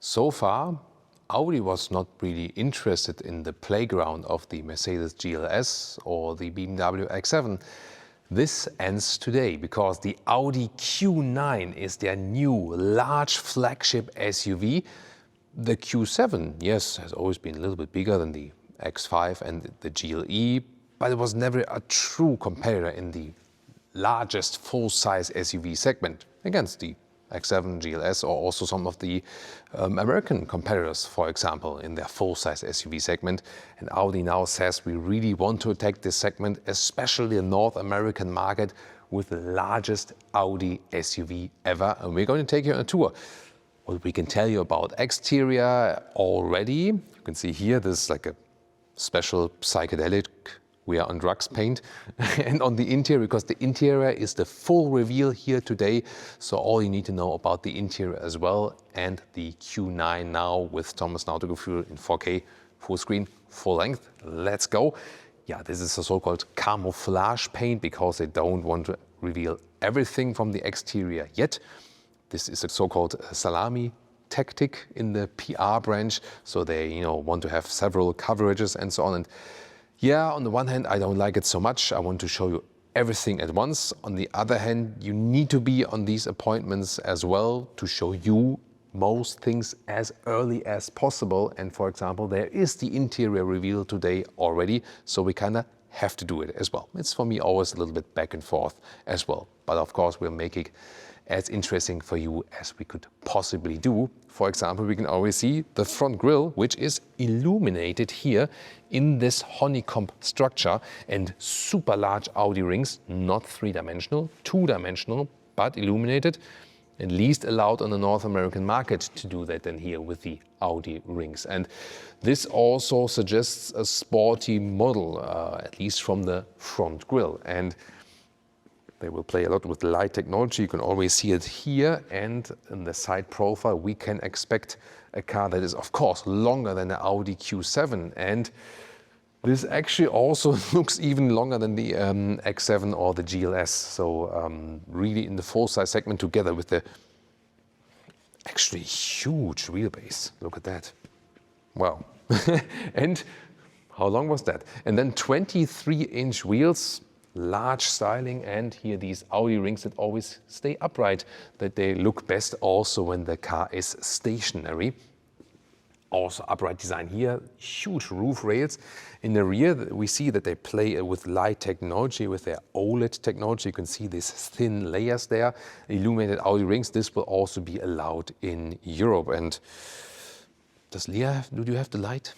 So far, Audi was not really interested in the playground of the Mercedes GLS or the BMW X7. This ends today because the Audi Q9 is their new large flagship SUV. The Q7, yes, has always been a little bit bigger than the X5 and the GLE, but it was never a true competitor in the largest full-size SUV segment against the X7, GLS, or also some of the American competitors, for example, in their full-size SUV segment. And Audi now says we really want to attack this segment, especially the North American market, with the largest Audi SUV ever. And we're going to take you on a tour. What we can tell you about exterior already, you can see here, this is like a special psychedelic we are on drugs paint, and on the interior, because the interior is the full reveal here today. So all you need to know about the interior as well, and the Q9 now with Thomas Autogefuehl의 in 4K, full screen, full length. Let's go. Yeah, this is a so-called camouflage paint because they don't want to reveal everything from the exterior yet. This is a so-called salami tactic in the PR branch. So they, want to have several coverages and so on. And yeah, on the one hand, I don't like it so much. I want to show you everything at once. On the other hand, you need to be on these appointments as well to show you most things as early as possible. And for example, there is the interior reveal today already, so we kind of have to do it as well. It's for me always a little bit back and forth as well. But of course, we'll make it as interesting for you as we could possibly do. For example, we can always see the front grille, which is illuminated here in this honeycomb structure, and super large Audi rings, not three-dimensional, two-dimensional, but illuminated, at least allowed on the North American market to do that then here with the Audi rings. And this also suggests a sporty model, at least from the front grille. And they will play a lot with light technology. You can always see it here, and in the side profile we can expect a car that is of course longer than the Audi Q7, and this actually also looks even longer than the X7 or the GLS. So really in the full-size segment together with the actually huge wheelbase. Look at that. Wow. And how long was that? And then 23-inch wheels, large styling, and here these Audi rings that always stay upright, that they look best also when the car is stationary. Also upright design here, huge roof rails. In the rear, we see that they play with light technology, with their OLED technology. You can see these thin layers there, illuminated Audi rings. This will also be allowed in Europe. And does Leah, do you have the light?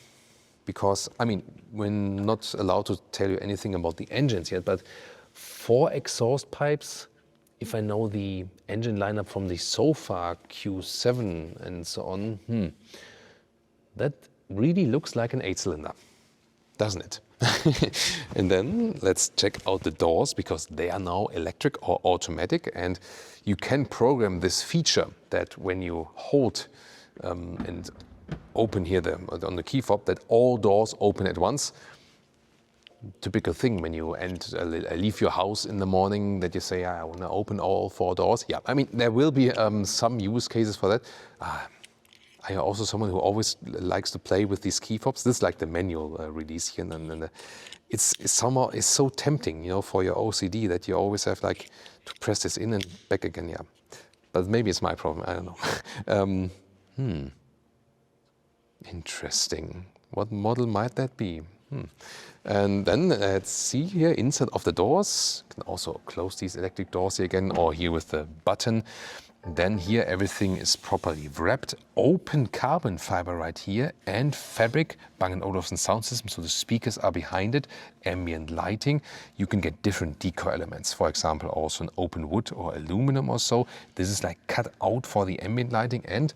Because, I mean, we're not allowed to tell you anything about the engines yet, but 4 exhaust pipes, if I know the engine lineup from the so far Q7 and so on, that really looks like an 8-cylinder, doesn't it? And then let's check out the doors, because they are now electric or automatic, and you can program this feature that when you hold and open here on the key fob, that all doors open at once. Typical thing when you leave your house in the morning, that you say, I want to open all 4 doors. Yeah, I mean, there will be some use cases for that. I am also someone who always likes to play with these key fobs. This is like the manual release here, and it's somehow so tempting, for your OCD, that you always have like to press this in and back again. Yeah, but maybe it's my problem. I don't know. Interesting. What model might that be? And then let's see here inside of the doors. You can also close these electric doors here again, or here with the button. Then here everything is properly wrapped. Open carbon fiber right here, and fabric Bang & Olufsen sound system, so the speakers are behind it. Ambient lighting. You can get different decor elements. For example, also an open wood or aluminum or so. This is like cut out for the ambient lighting. And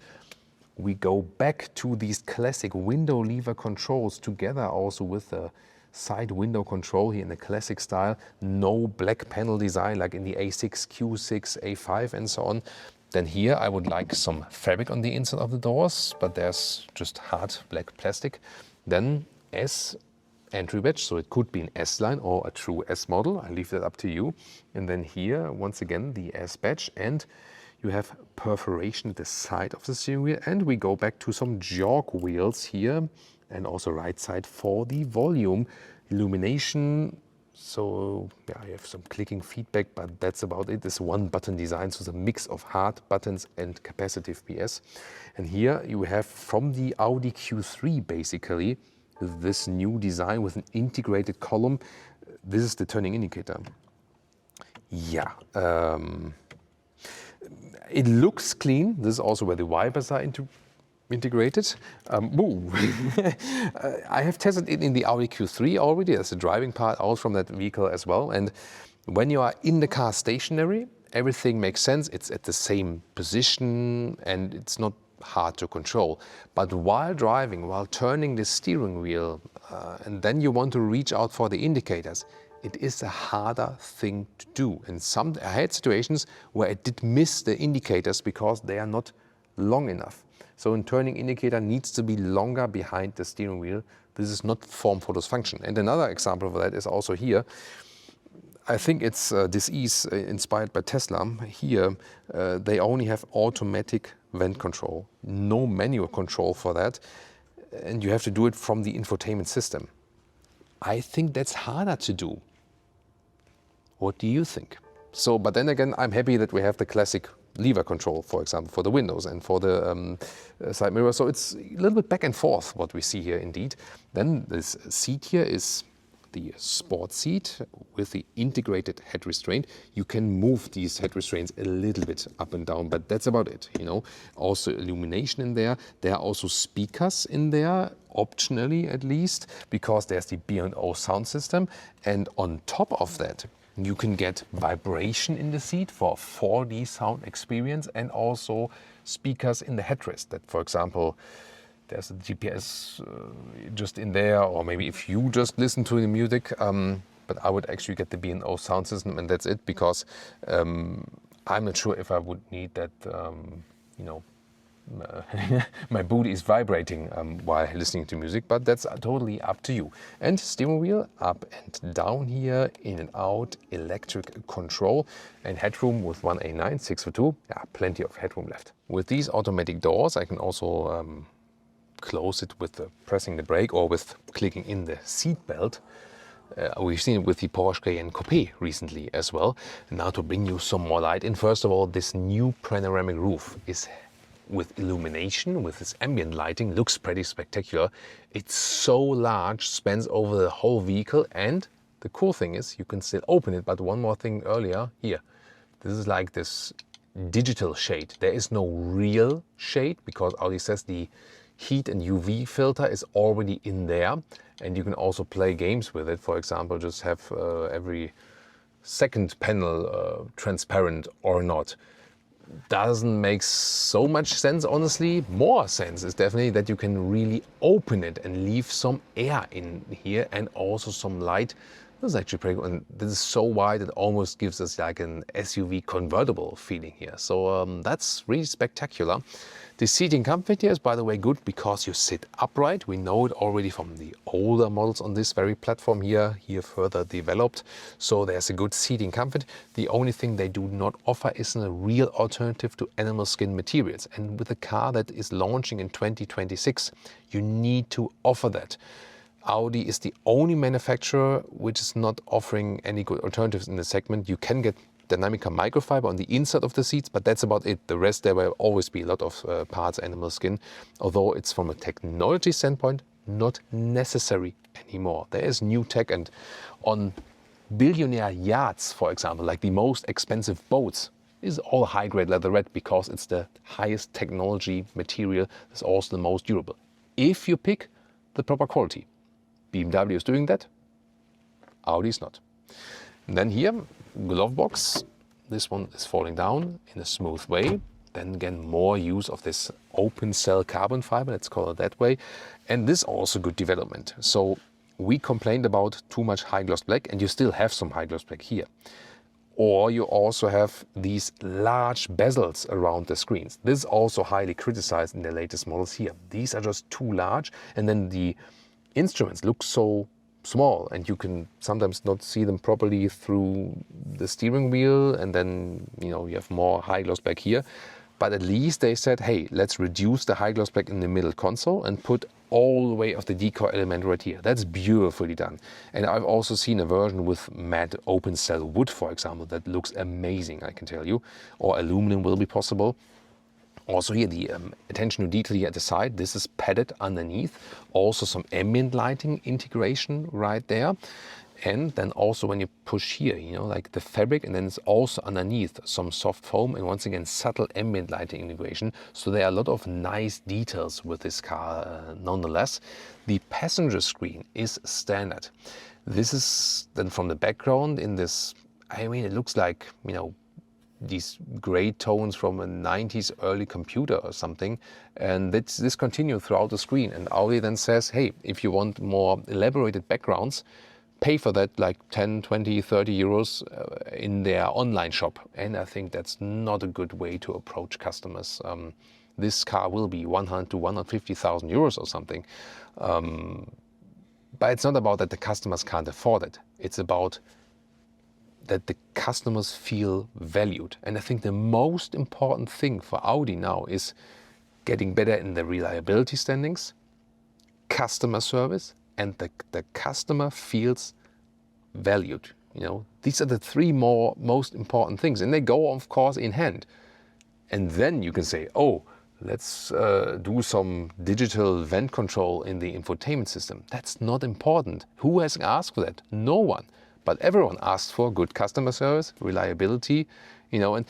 we go back to these classic window lever controls together also with the side window control here in the classic style. No black panel design like in the A6, Q6, A5 and so on. Then here I would like some fabric on the inside of the doors, but there's just hard black plastic. Then S entry badge, so it could be an S-line or a true S model. I leave that up to you. And then here, once again, the S badge, and you have perforation at the side of the steering wheel, and we go back to some jog wheels here, and also right side for the volume illumination. So yeah, I have some clicking feedback, but that's about it. It's one button design, so it's a mix of hard buttons and capacitive PS. And here you have from the Audi Q3 basically this new design with an integrated column. This is the turning indicator. Yeah, it looks clean. This is also where the wipers are integrated. I have tested it in the Audi Q3 already. There's a driving part out from that vehicle as well. And when you are in the car stationary, everything makes sense. It's at the same position and it's not hard to control. But while driving, while turning the steering wheel, and then you want to reach out for the indicators, it is a harder thing to do. And I had situations where I did miss the indicators because they are not long enough. So a turning indicator needs to be longer behind the steering wheel. This is not form for this function. And another example of that is also here. I think it's this is inspired by Tesla. Here they only have automatic vent control, no manual control for that. And you have to do it from the infotainment system. I think that's harder to do. What do you think? So, but then again, I'm happy that we have the classic lever control, for example, for the windows and for the side mirror. So it's a little bit back and forth what we see here indeed. Then this seat here is the sport seat with the integrated head restraint. You can move these head restraints a little bit up and down, but that's about it, you know. Also illumination in there. There are also speakers in there, optionally at least, because there's the B&O sound system. And on top of that, you can get vibration in the seat for 4D sound experience and also speakers in the headrest that, for example, there's a GPS just in there, or maybe if you just listen to the music, but I would actually get the B&O sound system and that's it, because I'm not sure if I would need that, you know, my booty is vibrating while listening to music, but that's totally up to you. And steering wheel up and down here, in and out, electric control, and headroom with 1A9, 6 for 2. Yeah, plenty of headroom left. With these automatic doors, I can also close it with pressing the brake or with clicking in the seat belt. We've seen it with the Porsche Cayenne Coupe recently as well. Now to bring you some more light in, first of all, this new panoramic roof is with illumination, with this ambient lighting, looks pretty spectacular. It's so large, spans over the whole vehicle, and the cool thing is you can still open it. But one more thing earlier, here, this is like this digital shade. There is no real shade because Audi says the heat and UV filter is already in there, and you can also play games with it. For example, just have every second panel transparent or not. Doesn't make so much sense, honestly. More sense is definitely that you can really open it and leave some air in here and also some light. This is actually pretty good, and this is so wide it almost gives us like an SUV convertible feeling here. So that's really spectacular. The seating comfort here is, by the way, good because you sit upright. We know it already from the older models on this very platform here further developed. So there's a good seating comfort. The only thing they do not offer is a real alternative to animal skin materials. And with a car that is launching in 2026, you need to offer that. Audi is the only manufacturer which is not offering any good alternatives in the segment. You can get Dynamica microfiber on the inside of the seats, but that's about it. The rest, there will always be a lot of parts animal skin, although it's from a technology standpoint not necessary anymore. There is new tech, and on billionaire yachts, for example, like the most expensive boats, is all high-grade leatherette because it's the highest technology material. It's also the most durable, if you pick the proper quality. BMW is doing that, Audi is not. And then here, glove box. This one is falling down in a smooth way. Then again, more use of this open cell carbon fiber, let's call it that way. And this also good development. So we complained about too much high gloss black, and you still have some high gloss black here. Or you also have these large bezels around the screens. This is also highly criticized in the latest models here. These are just too large, and then the instruments look so small, and you can sometimes not see them properly through the steering wheel, and then you have more high gloss back here. But at least they said, hey, let's reduce the high gloss back in the middle console and put all the way of the decoy element right here. That's beautifully done. And I've also seen a version with matte open cell wood, for example, that looks amazing, I can tell you. Or aluminum will be possible. Also here, the attention to detail here at the side, this is padded underneath. Also some ambient lighting integration right there. And then also when you push here, like the fabric, and then it's also underneath some soft foam, and once again, subtle ambient lighting integration. So there are a lot of nice details with this car nonetheless. The passenger screen is standard. This is then from the background in this, it looks like, these gray tones from a 90s early computer or something, and this continues throughout the screen. And Audi then says, hey, if you want more elaborated backgrounds, pay for that like 10, 20, 30 euros in their online shop. And I think that's not a good way to approach customers. This car will be 100 to 150,000 euros or something. But it's not about that the customers can't afford it. It's about that the customers feel valued. And I think the most important thing for Audi now is getting better in the reliability standings, customer service, and the customer feels valued. These are the three most important things, and they go, of course, in hand. And then you can say, oh, let's do some digital vent control in the infotainment system. That's not important. Who has asked for that? No one. But everyone asked for good customer service, reliability, and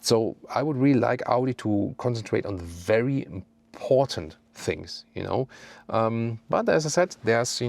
so I would really like Audi to concentrate on the very important things, But as I said, there's,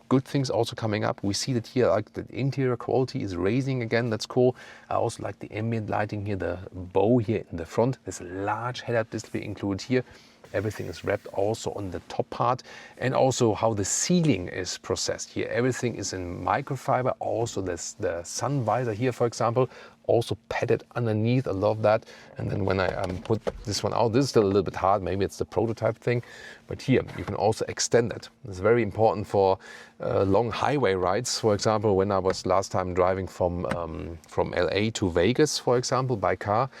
good things also coming up. We see that here, like the interior quality is raising again. That's cool. I also like the ambient lighting here, the bow here in the front. There's a large head-up display included here. Everything is wrapped also on the top part, and also how the ceiling is processed here. Everything is in microfiber. Also there's the sun visor here, for example, also padded underneath. I love that. And then when I put this one out, this is still a little bit hard. Maybe it's the prototype thing, but here you can also extend it. It's very important for long highway rides. For example, when I was last time driving from LA to Vegas, for example, by car,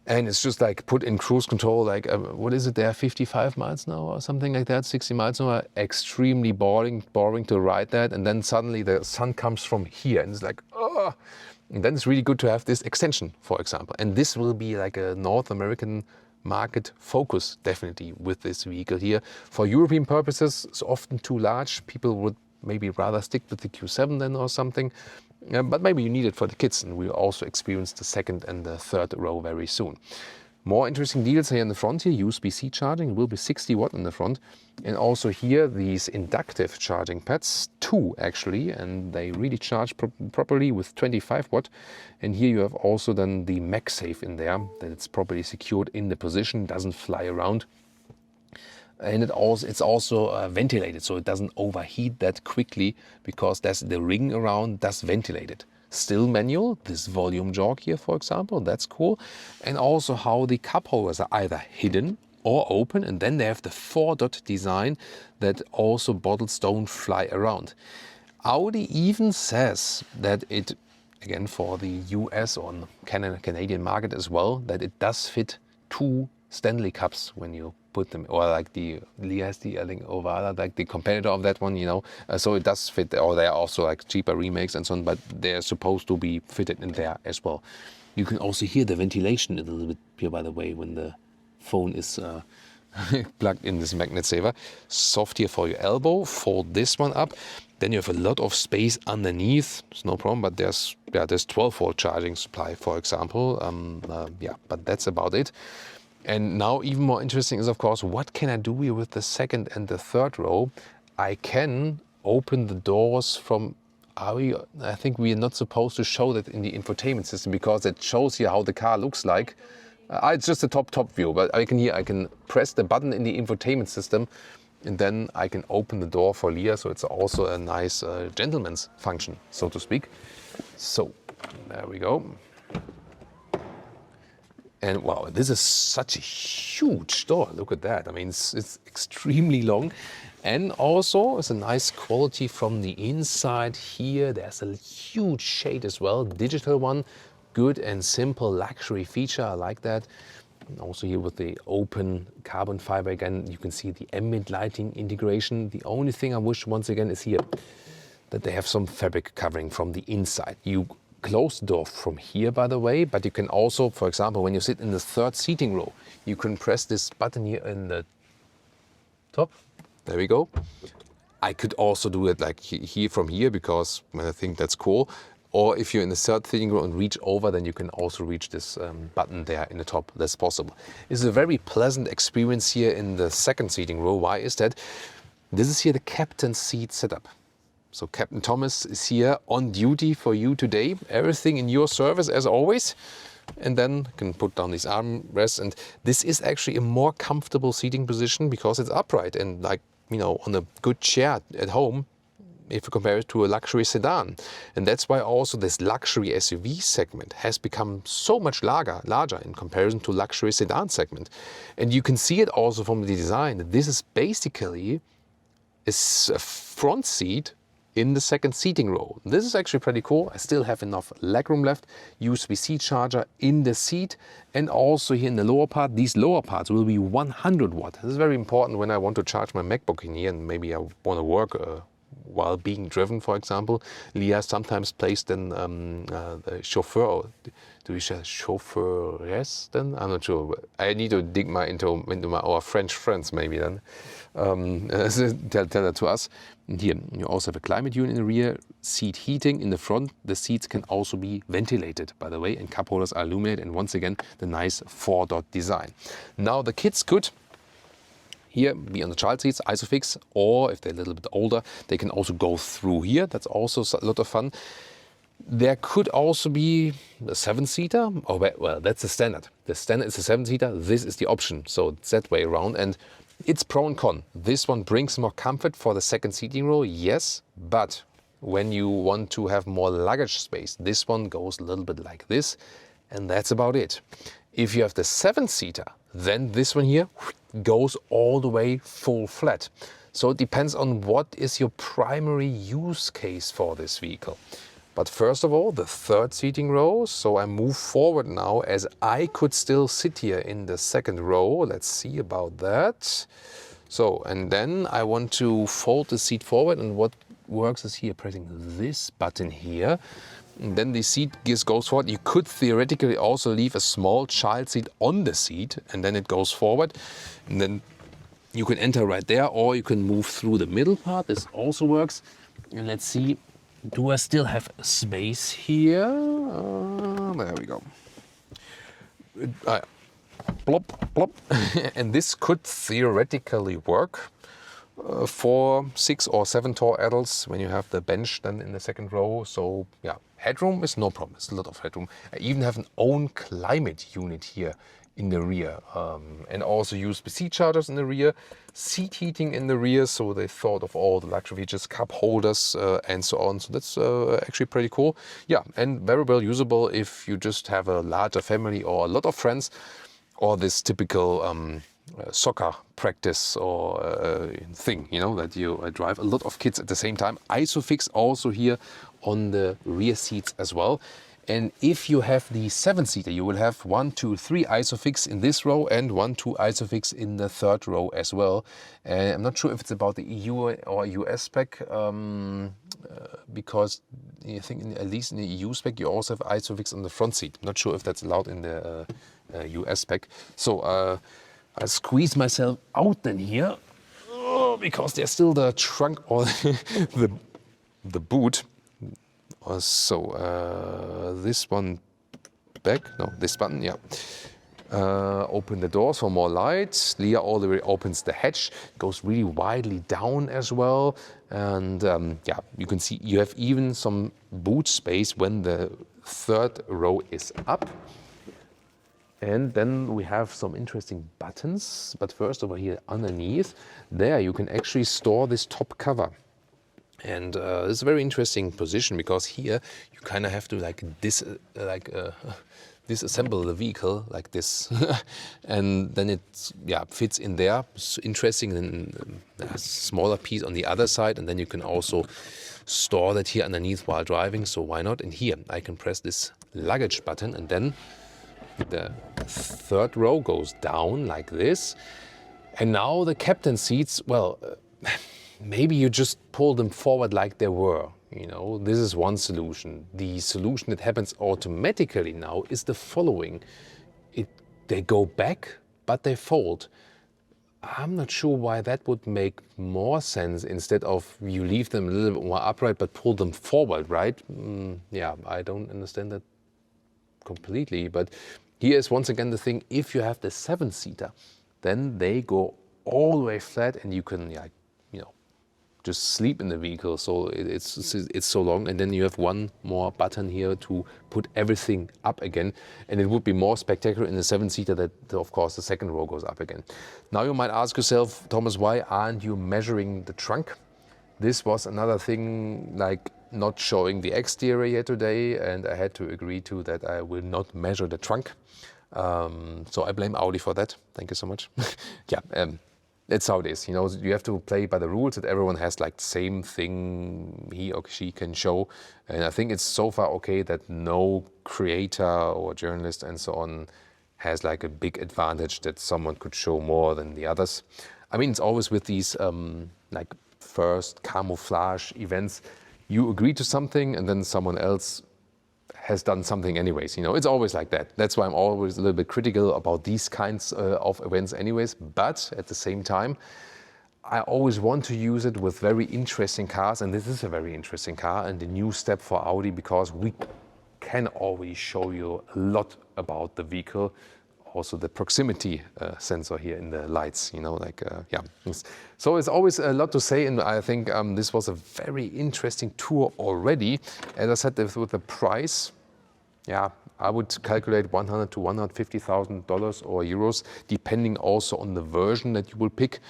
and it's just like put in cruise control, like, what is it there, 55 miles an hour or something like that, 60 miles an hour, extremely boring to ride that. And then suddenly the sun comes from here and it's like, oh. And then it's really good to have this extension, for example. And this will be like a North American market focus, definitely, with this vehicle here. For European purposes, it's often too large. People would maybe rather stick with the Q7 then or something. But maybe you need it for the kids, and we'll also experience the second and the third row very soon. More interesting deals here in the front here, USB-C charging, will be 60 watt in the front. And also here, these inductive charging pads, 2 actually, and they really charge properly with 25 watt. And here you have also then the MagSafe in there, that it's properly secured in the position, doesn't fly around. And it's also ventilated, so it doesn't overheat that quickly, because there's the ring around that's ventilated. Still manual, this volume jog here, for example, that's cool. And also how the cup holders are either hidden or open, and then they have the 4-dot design that also bottles don't fly around. Audi even says that it, again for the US or Canadian market as well, that it does fit 2 Stanley Cups when you put them, or like the Liasti, I think, Ovala, like the competitor of that one, so it does fit, or they are also like cheaper remakes and so on, but they're supposed to be fitted in there as well. You can also hear the ventilation a little bit here, by the way, when the phone is plugged in this magnet saver. Soft here for your elbow. Fold this one up. Then you have a lot of space underneath. It's no problem, but there's 12-volt charging supply, for example. But that's about it. And now even more interesting is, of course, what can I do here with the second and the third row? I can open the doors from, I think we are not supposed to show that in the infotainment system, because it shows here how the car looks like. It's just a top view, but I can press the button in the infotainment system, and then I can open the door for Leah. So it's also a nice gentleman's function, so to speak. So there we go. And wow, this is such a huge door. Look at that. I mean, it's extremely long. And also, it's a nice quality from the inside here. There's a huge shade as well, digital one. Good and simple luxury feature. I like that. And also here with the open carbon fiber again, you can see the ambient lighting integration. The only thing I wish once again is here that they have some fabric covering from the inside. You close the door from here, by the way, but you can also, for example, when you sit in the third seating row, you can press this button here in the top. There we go. I could also do it like here from here because I think that's cool. Or if you're in the third seating row and reach over, then you can also reach this button there in the top. That's possible. It's a very pleasant experience here in the second seating row. Why is that? This is here the captain's seat setup. So Captain Thomas is here on duty for you today. Everything in your service as always. And then you can put down these armrests. And this is actually a more comfortable seating position because it's upright and like, you know, on a good chair at home, if you compare it to a luxury sedan. And that's why also this luxury SUV segment has become so much larger in comparison to luxury sedan segment. And you can see it also from the design that this is basically a front seat in the second seating row. This is actually pretty cool. I still have enough legroom left. USB-C charger in the seat. And also here in the lower part, these lower parts will be 100 watt. This is very important when I want to charge my MacBook in here and maybe I want to work while being driven, for example. Leah sometimes plays then the chauffeur. Do we say chauffeuress then? I'm not sure. I need to dig into our French friends maybe then. Tell that to us. And here you also have a climate unit in the rear, seat heating in the front. The seats can also be ventilated, by the way, and cup holders are illuminated. And once again, the nice 4-dot design. Now the kids could here be on the child seats, Isofix, or if they're a little bit older, they can also go through here. That's also a lot of fun. There could also be a 7-seater. Oh, well, that's the standard. The standard is a 7-seater. This is the option. So it's that way around. And it's pro and con. This one brings more comfort for the second seating row, yes. But when you want to have more luggage space, this one goes a little bit like this. And that's about it. If you have the 7-seater, then this one here goes all the way full flat. So it depends on what is your primary use case for this vehicle. But first of all, the third seating row. So I move forward now as I could still sit here in the second row. Let's see about that. So, and then I want to fold the seat forward, and what works is here pressing this button here. And then the seat goes forward. You could theoretically also leave a small child seat on the seat and then it goes forward. And then you can enter right there, or you can move through the middle part. This also works. And let's see, do I still have space here? There we go. Plop, plop. And this could theoretically work for 6 or 7 tall adults when you have the bench then in the second row. So yeah, headroom is no problem. It's a lot of headroom. I even have an own climate unit here in the rear, and also USB-C chargers in the rear, seat heating in the rear. So they thought of all the luxury features, cup holders and so on. So that's actually pretty cool. Yeah, and very well usable if you just have a larger family or a lot of friends, or this typical soccer practice or thing, you know, that you drive a lot of kids at the same time. Isofix also here on the rear seats as well. And if you have the 7-seater, you will have 1, 2, 3 Isofix in this row and 1, 2 Isofix in the third row as well. And I'm not sure if it's about the EU or US spec, because I think at least in the EU spec you also have Isofix on the front seat. I'm not sure if that's allowed in the US spec. So I squeeze myself out then here, because there's still the trunk or the boot. So this one back, no, this button, yeah. Open the doors for more light. Leah all the way opens the hatch, goes really widely down as well. And yeah, you can see you have even some boot space when the third row is up. And then we have some interesting buttons. But first over here underneath, there you can actually store this top cover. And it's a very interesting position, because here you kind of have to disassemble the vehicle like this, and then it fits in there. It's interesting, and a smaller piece on the other side, and then you can also store that here underneath while driving. So why not? And here I can press this luggage button, and then the third row goes down like this. And now the captain seats, well, maybe you just pull them forward like they were. You know, this is one solution. The solution that happens automatically now is the following. They go back, but they fold. I'm not sure why that would make more sense instead of you leave them a little bit more upright but pull them forward, right? I don't understand that completely. But here is once again the thing, if you have the 7-seater, then they go all the way flat and you can just sleep in the vehicle, so it's so long. And then you have one more button here to put everything up again, and it would be more spectacular in the 7-seater that, of course, the second row goes up again. Now you might ask yourself, Thomas, why aren't you measuring the trunk? This was another thing, like not showing the exterior here today, and I had to agree to that I will not measure the trunk. So I blame Audi for that. Thank you so much. That's how it is. You know, you have to play by the rules that everyone has like the same thing he or she can show. And I think it's so far okay that no creator or journalist and so on has like a big advantage that someone could show more than the others. I mean, it's always with these like first camouflage events. You agree to something and then someone else has done something anyways. You know, it's always like that. That's why I'm always a little bit critical about these kinds of events anyways. But at the same time, I always want to use it with very interesting cars, and this is a very interesting car and a new step for Audi, because we can always show you a lot about the vehicle. Also the proximity sensor here in the lights, you know, like, So it's always a lot to say, and I think this was a very interesting tour already. As I said, with the price, I would calculate $100,000 to $150,000 or euros, depending also on the version that you will pick.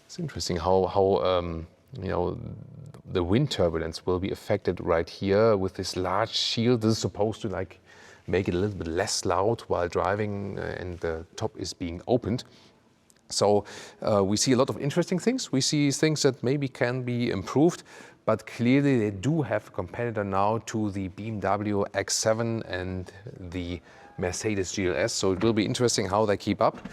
It's interesting how the wind turbulence will be affected right here with this large shield. This is supposed to like make it a little bit less loud while driving, and the top is being opened. So we see a lot of interesting things. We see things that maybe can be improved, but clearly they do have a competitor now to the BMW X7 and the Mercedes GLS. So it will be interesting how they keep up.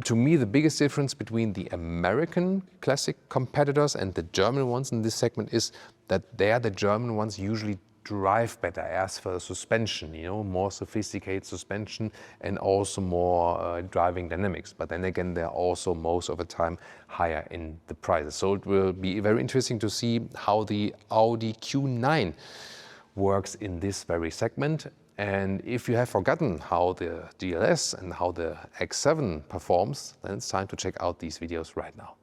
To me, the biggest difference between the American classic competitors and the German ones in this segment is that the German ones usually drive better as for the suspension, you know, more sophisticated suspension and also more driving dynamics. But then again, they're also most of the time higher in the prices. So it will be very interesting to see how the Audi Q9 works in this very segment. And if you have forgotten how the GLS and how the X7 performs, then it's time to check out these videos right now.